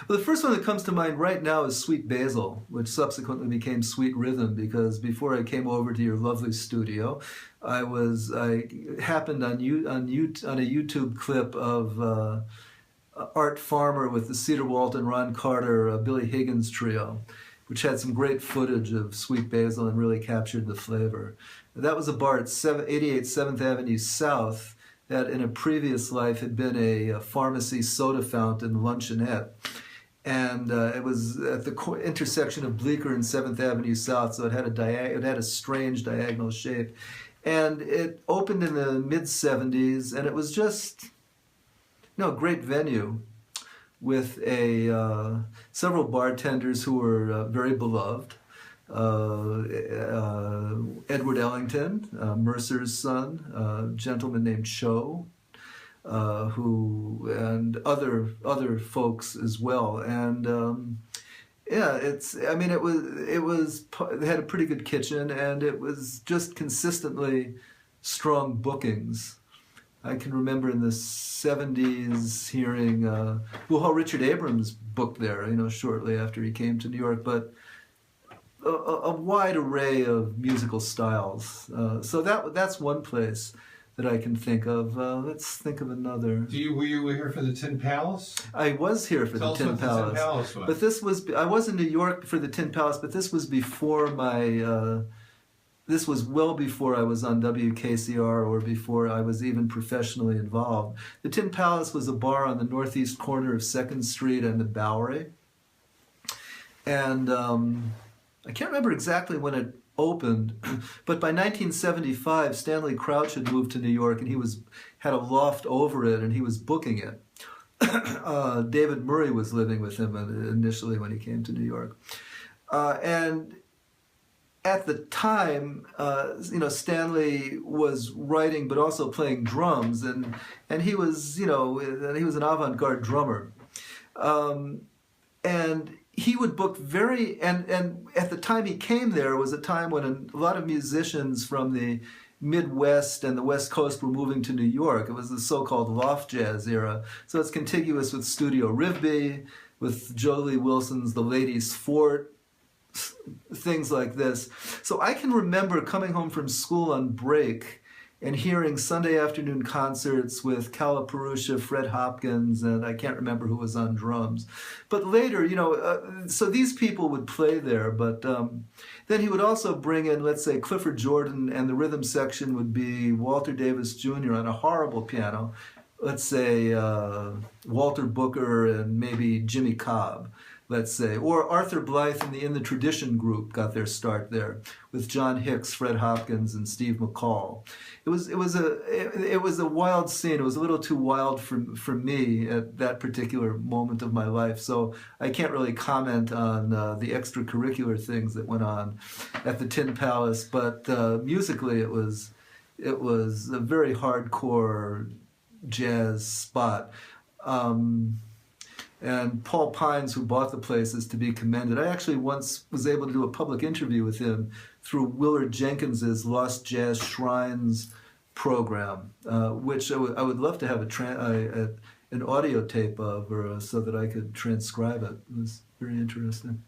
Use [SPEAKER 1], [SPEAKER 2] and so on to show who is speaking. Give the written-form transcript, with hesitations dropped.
[SPEAKER 1] Well, the first one that comes to mind right now is Sweet Basil, which subsequently became Sweet Rhythm, because before I came over to your lovely studio, I happened on a YouTube clip of Art Farmer with the Cedar Walton, Ron Carter, Billy Higgins trio, which had some great footage of Sweet Basil and really captured the flavor. That was a bar at 88 7th Avenue South that in a previous life had been a pharmacy soda fountain luncheonette. And it was at the intersection of Bleecker and 7th Avenue South, so it had a strange diagonal shape. And it opened in the mid-'70s, and it was just, a great venue with several bartenders who were very beloved. Edward Ellington, Mercer's son, a gentleman named Cho, and other folks as well. And it had a pretty good kitchen, and it was just consistently strong bookings. I can remember in the 70s hearing, Richard Abrams booked there, shortly after he came to New York, but a wide array of musical styles. So that's one place that I can think of. Let's think of another.
[SPEAKER 2] Were you here for the Tin Palace?
[SPEAKER 1] I was here for the Tin Palace. But this was, I was in New York for the Tin Palace, but this was before this was well before I was on WKCR or before I was even professionally involved. The Tin Palace was a bar on the northeast corner of 2nd Street and the Bowery. And I can't remember exactly when it opened, but by 1975, Stanley Crouch had moved to New York, and he had a loft over it, and he was booking it. David Murray was living with him initially when he came to New York. And at the time, Stanley was writing but also playing drums, and he was, he was an avant-garde drummer. And he would book and at the time he came there was a time when a lot of musicians from the Midwest and the West Coast were moving to New York. It was the so-called loft jazz era. So it's contiguous with Studio Rivby, with Jolie Wilson's The Ladies' Fort, things like this. So I can remember coming home from school on break and hearing Sunday afternoon concerts with Calipurusha, Fred Hopkins, and I can't remember who was on drums. But later, so these people would play there, but then he would also bring in, let's say, Clifford Jordan, and the rhythm section would be Walter Davis Jr. on a horrible piano, let's say Walter Booker and maybe Jimmy Cobb, let's say, or Arthur Blythe and the In the Tradition group got their start there with John Hicks, Fred Hopkins, and Steve McCall. It was a wild scene. It was a little too wild for me at that particular moment of my life. So I can't really comment on the extracurricular things that went on at the Tin Palace. But musically, it was a very hardcore jazz spot. And Paul Pines, who bought the place, is to be commended. I actually once was able to do a public interview with him through Willard Jenkins's Lost Jazz Shrines program, which I would love to have an audio tape of, so that I could transcribe it. It was very interesting.